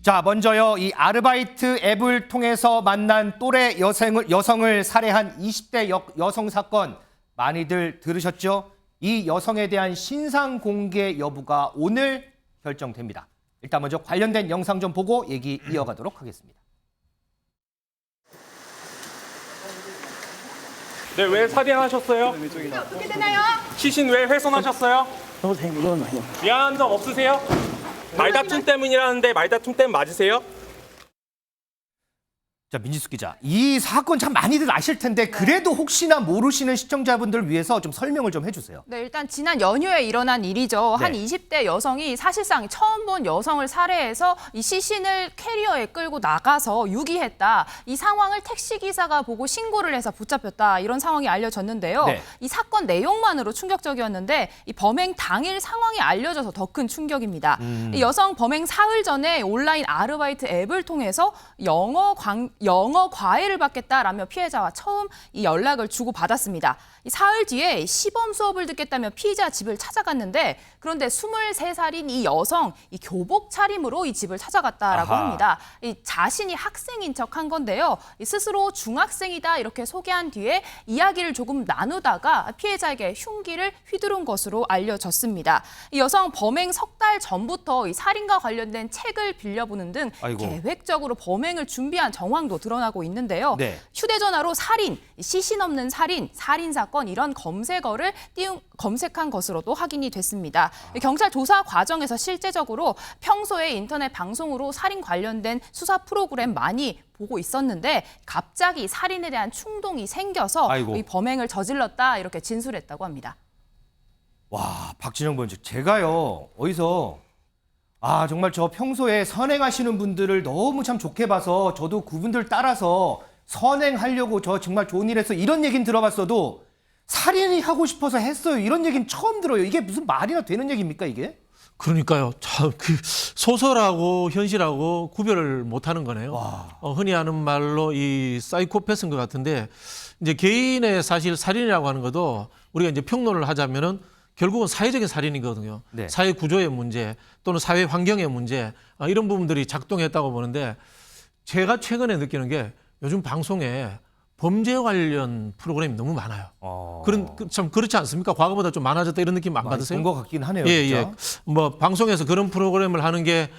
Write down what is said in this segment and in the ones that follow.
자, 먼저요. 이 아르바이트 앱을 통해서 만난 또래 여성을 살해한 20대 여성 사건 많이들 들으셨죠? 이 여성에 대한 신상 공개 여부가 오늘 결정됩니다. 일단 먼저 관련된 영상 좀 보고 얘기 이어가도록 하겠습니다. 네, 왜 살인하셨어요? 어떻게 되나요? 시신 왜 훼손하셨어요? 선생님, 이건 아니요. 미안한 점 없으세요? 말다툼 때문이라는데 말다툼 때문 맞으세요? 자, 민지숙 기자. 이 사건 참 많이들 아실 텐데 그래도 혹시나 모르시는 시청자분들을 위해서 좀 설명을 좀 해주세요. 네, 일단 지난 연휴에 일어난 일이죠. 한 네. 20대 여성이 사실상 처음 본 여성을 살해해서 이 시신을 캐리어에 끌고 나가서 유기했다. 이 상황을 택시기사가 보고 신고를 해서 붙잡혔다. 이런 상황이 알려졌는데요. 네. 이 사건 내용만으로 충격적이었는데 이 범행 당일 상황이 알려져서 더 큰 충격입니다. 이 여성 범행 사흘 전에 온라인 아르바이트 앱을 통해서 영어 과외를 받겠다라며 피해자와 처음 이 연락을 주고받았습니다. 이 사흘 뒤에 시범 수업을 듣겠다며 피의자 집을 찾아갔는데 그런데 23살인 이 여성 이 교복 차림으로 이 집을 찾아갔다라고 아하. 합니다. 이 자신이 학생인 척한 건데요. 이 스스로 중학생이다 이렇게 소개한 뒤에 이야기를 조금 나누다가 피해자에게 흉기를 휘두른 것으로 알려졌습니다. 이 여성 범행 석 달 전부터 이 살인과 관련된 책을 빌려보는 등 아이고. 계획적으로 범행을 준비한 정황도 드러나고 있는데요. 네. 휴대전화로 살인, 시신 없는 살인, 살인사건 이런 검색어를 검색한 것으로도 확인이 됐습니다. 경찰 조사 과정에서 실제적으로 평소에 인터넷 방송으로 살인 관련된 수사 프로그램 많이 보고 있었는데 갑자기 살인에 대한 충동이 생겨서 아이고. 이 범행을 저질렀다 이렇게 진술했다고 합니다. 와, 박진영 번지 제가요 어디서 정말 저 평소에 선행하시는 분들을 너무 참 좋게 봐서 저도 그분들 따라서 선행하려고 저 정말 좋은 일 했어 이런 얘기는 들어봤어도 살인이 하고 싶어서 했어요 이런 얘기는 처음 들어요. 이게 무슨 말이나 되는 얘기입니까 이게? 그러니까요. 참, 소설하고 현실하고 구별을 못하는 거네요. 흔히 하는 말로 이 사이코패스인 것 같은데 이제 개인의 사실 살인이라고 하는 것도 우리가 이제 평론을 하자면은 결국은 사회적인 살인이거든요. 네. 사회 구조의 문제 또는 사회 환경의 문제 이런 부분들이 작동했다고 보는데 제가 최근에 느끼는 게 요즘 방송에 범죄 관련 프로그램이 너무 많아요. 참 그렇지 않습니까? 과거보다 좀 많아졌다 이런 느낌 안 받으세요? 본것 같긴 하네요. 예, 진짜. 예. 뭐 방송에서 그런 프로그램을 하는 게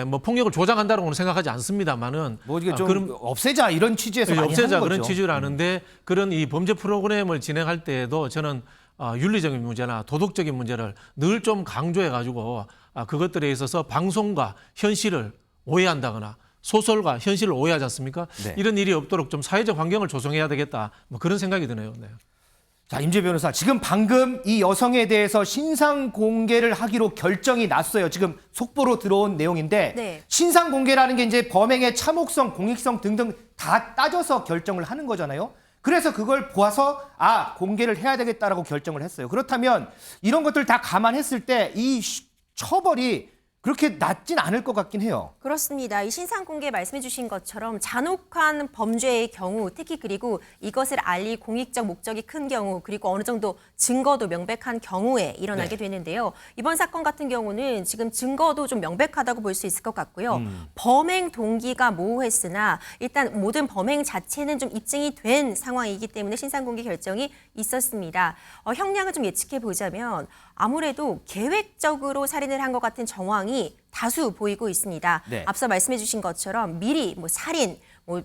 뭐 폭력을 조장한다고는 생각하지 않습니다만은 뭐 이게 좀 그런 없애자 이런 취지에서 많이 없애자 하는 그런 거죠. 취지를 하는데 그런 이 범죄 프로그램을 진행할 때에도 저는 윤리적인 문제나 도덕적인 문제를 늘 좀 강조해 가지고 그것들에 있어서 방송과 현실을 오해한다거나 소설과 현실을 오해하지 않습니까? 네. 이런 일이 없도록 좀 사회적 환경을 조성해야 되겠다. 뭐 그런 생각이 드네요. 네. 자, 임재 변호사, 지금 방금 이 여성에 대해서 신상 공개를 하기로 결정이 났어요. 지금 속보로 들어온 내용인데 네. 신상 공개라는 게 이제 범행의 참혹성, 공익성 등등 다 따져서 결정을 하는 거잖아요. 그래서 그걸 보아서 공개를 해야 되겠다라고 결정을 했어요. 그렇다면 이런 것들 다 감안했을 때 이 처벌이 그렇게 낮진 않을 것 같긴 해요. 그렇습니다. 이 신상 공개 말씀해 주신 것처럼 잔혹한 범죄의 경우, 특히 그리고 이것을 알릴 공익적 목적이 큰 경우, 그리고 어느 정도 증거도 명백한 경우에 일어나게 되는데요. 이번 사건 같은 경우는 지금 증거도 좀 명백하다고 볼 수 있을 것 같고요. 범행 동기가 모호했으나 일단 모든 범행 자체는 좀 입증이 된 상황이기 때문에 신상 공개 결정이 있었습니다. 형량을 좀 예측해 보자면 아무래도 계획적으로 살인을 한 것 같은 정황이 다수 보이고 있습니다. 네. 앞서 말씀해 주신 것처럼 미리 살인,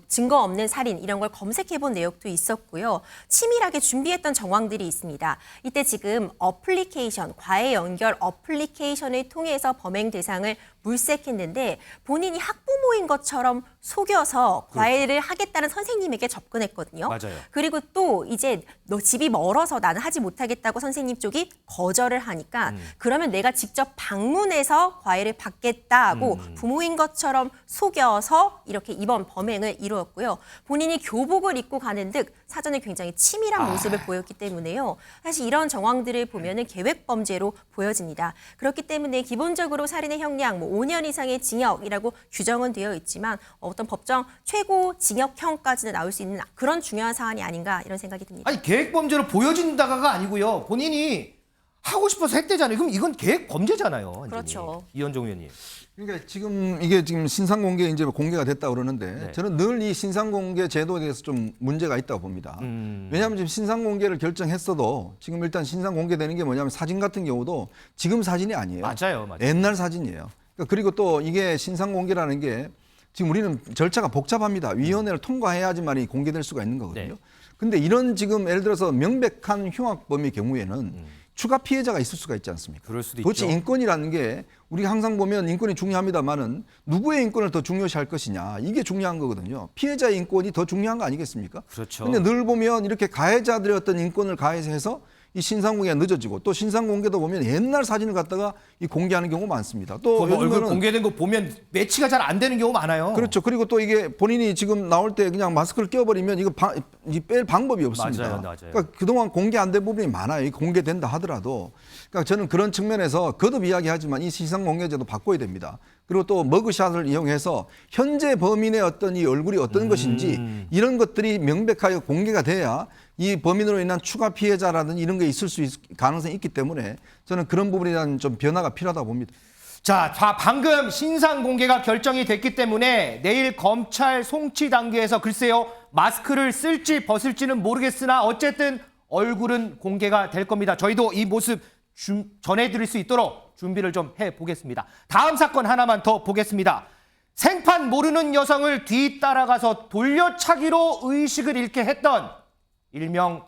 증거 없는 살인 이런 걸 검색해 본 내역도 있었고요. 치밀하게 준비했던 정황들이 있습니다. 이때 지금 어플리케이션, 과외 연결 어플리케이션을 통해서 범행 대상을 물색했는데 본인이 학부모인 것처럼 속여서 과외를 하겠다는 선생님에게 접근했거든요. 맞아요. 그리고 또 이제 너 집이 멀어서 나는 하지 못하겠다고 선생님 쪽이 거절을 하니까 그러면 내가 직접 방문해서 과외를 받겠다고 부모인 것처럼 속여서 이렇게 이번 범행을 이루었고요. 본인이 교복을 입고 가는 듯 사전에 굉장히 치밀한 모습을 보였기 때문에요. 사실 이런 정황들을 보면은 계획 범죄로 보여집니다. 그렇기 때문에 기본적으로 살인의 형량 5년 이상의 징역이라고 규정은 되어 있지만 어떤 법정 최고 징역형까지는 나올 수 있는 그런 중요한 사안이 아닌가 이런 생각이 듭니다. 아니, 계획범죄로 보여진다가 아니고요. 본인이 하고 싶어서 했대잖아요. 그럼 이건 계획 범죄잖아요. 완전히. 그렇죠. 이현종 의원님. 그러니까 지금 이게 지금 신상 공개 이제 공개가 됐다 그러는데 네. 저는 늘 이 신상 공개 제도에 대해서 좀 문제가 있다고 봅니다. 왜냐하면 지금 신상 공개를 결정했어도 지금 일단 신상 공개되는 게 뭐냐면 사진 같은 경우도 지금 사진이 아니에요. 맞아요. 옛날 사진이에요. 그러니까 그리고 또 이게 신상 공개라는 게 지금 우리는 절차가 복잡합니다. 위원회를 통과해야지만 공개될 수가 있는 거거든요. 네. 근데 이런 지금 예를 들어서 명백한 흉악범의 경우에는 추가 피해자가 있을 수가 있지 않습니까? 그럴 수도 도대체 있죠. 인권이라는 게 우리가 항상 보면 인권이 중요합니다만은 누구의 인권을 더 중요시할 것이냐 이게 중요한 거거든요. 피해자의 인권이 더 중요한 거 아니겠습니까? 그렇죠. 근데 늘 보면 이렇게 가해자들의 어떤 인권을 가해서 이 신상 공개가 늦어지고 또 신상 공개도 보면 옛날 사진을 갖다가 이 공개하는 경우가 많습니다. 또 얼굴 요즘에는 공개된 거 보면 매치가 잘 안 되는 경우 많아요. 그렇죠. 그리고 또 이게 본인이 지금 나올 때 그냥 마스크를 껴버리면 이거 뺄 방법이 없습니다. 맞아요. 그러니까 그동안 공개 안 된 부분이 많아요. 이 공개된다 하더라도. 그러니까 저는 그런 측면에서 거듭 이야기하지만 이 신상 공개제도 바꿔야 됩니다. 그리고 또 머그샷을 이용해서 현재 범인의 어떤 이 얼굴이 어떤 것인지 이런 것들이 명백하게 공개가 돼야 이 범인으로 인한 추가 피해자라든지 이런 게 있을 수 가능성이 있기 때문에 저는 그런 부분에 대한 좀 변화가 필요하다고 봅니다. 자, 방금 신상 공개가 결정이 됐기 때문에 내일 검찰 송치 단계에서 글쎄요, 마스크를 쓸지 벗을지는 모르겠으나 어쨌든 얼굴은 공개가 될 겁니다. 저희도 이 모습 전해드릴 수 있도록 준비를 좀 해보겠습니다. 다음 사건 하나만 더 보겠습니다. 생판 모르는 여성을 뒤따라가서 돌려차기로 의식을 잃게 했던 일명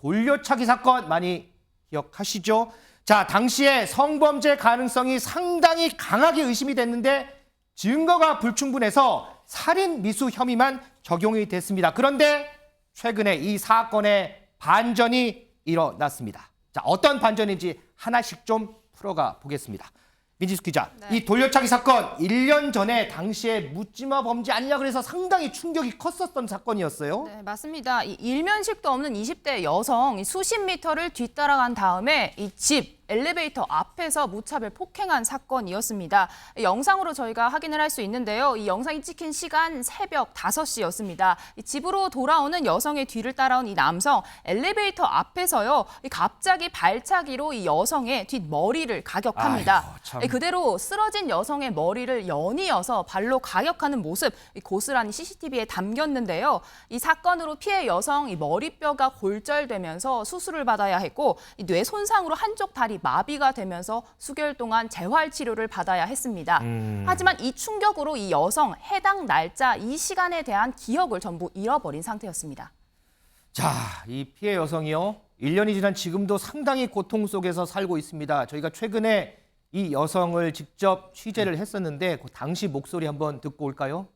돌려차기 사건 많이 기억하시죠? 자, 당시에 성범죄 가능성이 상당히 강하게 의심이 됐는데 증거가 불충분해서 살인 미수 혐의만 적용이 됐습니다. 그런데 최근에 이 사건의 반전이 일어났습니다. 자, 어떤 반전인지 하나씩 좀 풀어가 보겠습니다. 민지숙 기자, 이 돌려차기 사건 1년 전에 당시에 묻지마 범죄 아니냐 그래서 상당히 충격이 컸었던 사건이었어요. 네, 맞습니다. 이 일면식도 없는 20대 여성 수십 미터를 뒤따라간 다음에 이 집 엘리베이터 앞에서 무차별 폭행한 사건이었습니다. 영상으로 저희가 확인을 할 수 있는데요. 이 영상이 찍힌 시간 새벽 5시였습니다. 집으로 돌아오는 여성의 뒤를 따라온 이 남성 엘리베이터 앞에서요. 갑자기 발차기로 이 여성의 뒷머리를 가격합니다. 아이고, 참. 그대로 쓰러진 여성의 머리를 연이어서 발로 가격하는 모습 고스란히 CCTV에 담겼는데요. 이 사건으로 피해 여성 이 머리뼈가 골절되면서 수술을 받아야 했고 이 뇌 손상으로 한쪽 다리 마비가 되면서 수개월 동안 재활 치료를 받아야 했습니다. 하지만 이 충격으로 이 여성 해당 날짜 이 시간에 대한 기억을 전부 잃어버린 상태였습니다. 자, 이 피해 여성이요. 1년이 지난 지금도 상당히 고통 속에서 살고 있습니다. 저희가 최근에 이 여성을 직접 취재를 했었는데 그 당시 목소리 한번 듣고 올까요?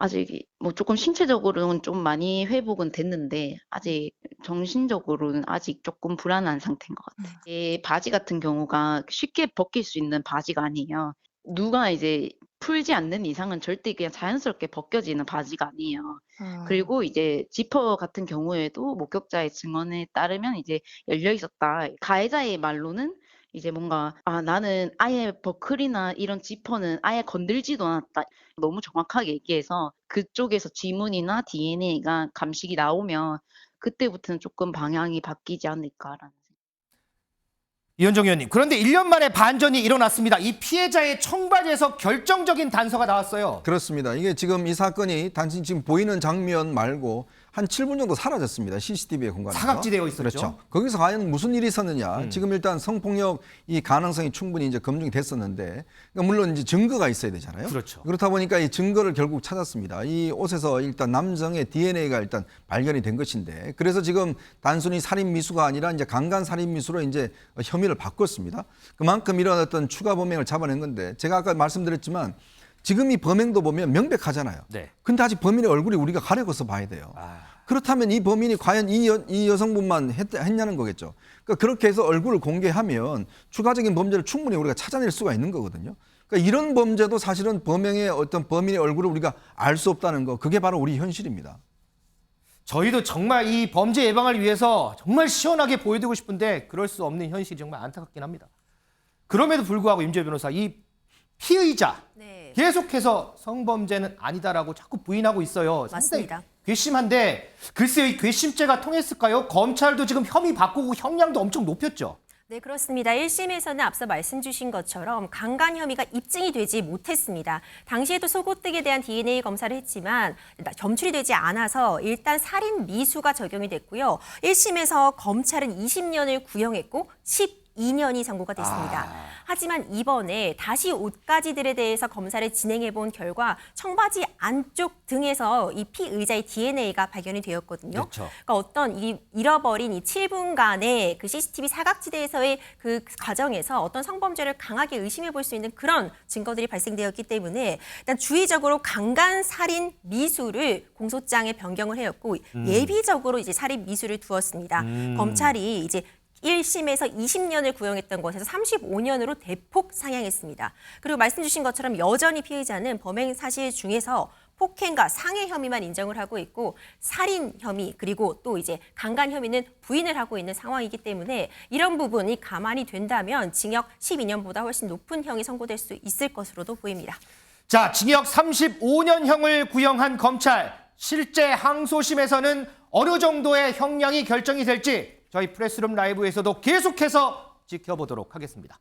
아직 뭐 조금 신체적으로는 좀 많이 회복은 됐는데 아직 정신적으로는 아직 조금 불안한 상태인 것 같아요. 이 바지 같은 경우가 쉽게 벗길 수 있는 바지가 아니에요. 누가 이제 풀지 않는 이상은 절대 그냥 자연스럽게 벗겨지는 바지가 아니에요. 그리고 이제 지퍼 같은 경우에도 목격자의 증언에 따르면 이제 열려 있었다. 가해자의 말로는 이제 뭔가 나는 아예 버클이나 이런 지퍼는 아예 건들지도 않았다. 너무 정확하게 얘기해서 그쪽에서 지문이나 DNA가 감식이 나오면 그때부터는 조금 방향이 바뀌지 않을까라는. 이현정 의원님, 그런데 1년 만에 반전이 일어났습니다. 이 피해자의 청바지에서 결정적인 단서가 나왔어요. 그렇습니다. 이게 지금 이 사건이 단순히 지금 보이는 장면 말고 한 7분 정도 사라졌습니다. CCTV의 공간에서. 사각지대어 있었죠. 그렇죠. 거기서 과연 무슨 일이 있었느냐. 지금 일단 성폭력 이 가능성이 충분히 이제 검증이 됐었는데, 그러니까 물론 이제 증거가 있어야 되잖아요. 그렇죠. 그렇다 보니까 이 증거를 결국 찾았습니다. 이 옷에서 일단 남성의 DNA가 일단 발견이 된 것인데, 그래서 지금 단순히 살인 미수가 아니라 이제 강간 살인 미수로 이제 혐의를 바꿨습니다. 그만큼 이런 어떤 추가 범행을 잡아낸 건데, 제가 아까 말씀드렸지만 지금 이 범행도 보면 명백하잖아요. 네. 근데 아직 범인의 얼굴이 우리가 가려서 봐야 돼요. 그렇다면 이 범인이 과연 이 여성분만 했냐는 거겠죠. 그러니까 그렇게 해서 얼굴을 공개하면 추가적인 범죄를 충분히 우리가 찾아낼 수가 있는 거거든요. 그러니까 이런 범죄도 사실은 범행의 어떤 범인의 얼굴을 우리가 알 수 없다는 거, 그게 바로 우리 현실입니다. 저희도 정말 이 범죄 예방을 위해서 정말 시원하게 보여드리고 싶은데 그럴 수 없는 현실이 정말 안타깝긴 합니다. 그럼에도 불구하고 임재 변호사, 이 피의자 네. 계속해서 성범죄는 아니다라고 자꾸 부인하고 있어요. 맞습니다. 괘씸한데 글쎄요, 이 괘씸죄가 통했을까요? 검찰도 지금 혐의 바꾸고 형량도 엄청 높였죠. 네, 그렇습니다. 1심에서는 앞서 말씀 주신 것처럼 강간 혐의가 입증이 되지 못했습니다. 당시에도 속옷등에 대한 DNA 검사를 했지만 검출이 되지 않아서 일단 살인 미수가 적용이 됐고요. 1심에서 검찰은 20년을 구형했고 12년이 선고가 됐습니다. 하지만 이번에 다시 옷가지들에 대해서 검사를 진행해 본 결과 청바지 안쪽 등에서 이 피의자의 DNA가 발견이 되었거든요. 그렇죠. 그러니까 어떤 잃어버린 이 7분간의 그 CCTV 사각지대에서의 그 과정에서 어떤 성범죄를 강하게 의심해 볼 수 있는 그런 증거들이 발생되었기 때문에 일단 주의적으로 강간 살인 미수를 공소장에 변경을 해왔고 예비적으로 이제 살인 미수를 두었습니다. 검찰이 이제 1심에서 20년을 구형했던 것에서 35년으로 대폭 상향했습니다. 그리고 말씀 주신 것처럼 여전히 피의자는 범행 사실 중에서 폭행과 상해 혐의만 인정을 하고 있고 살인 혐의 그리고 또 이제 강간 혐의는 부인을 하고 있는 상황이기 때문에 이런 부분이 감안이 된다면 징역 12년보다 훨씬 높은 형이 선고될 수 있을 것으로도 보입니다. 자, 징역 35년형을 구형한 검찰. 실제 항소심에서는 어느 정도의 형량이 결정이 될지 저희 프레스룸 라이브에서도 계속해서 지켜보도록 하겠습니다.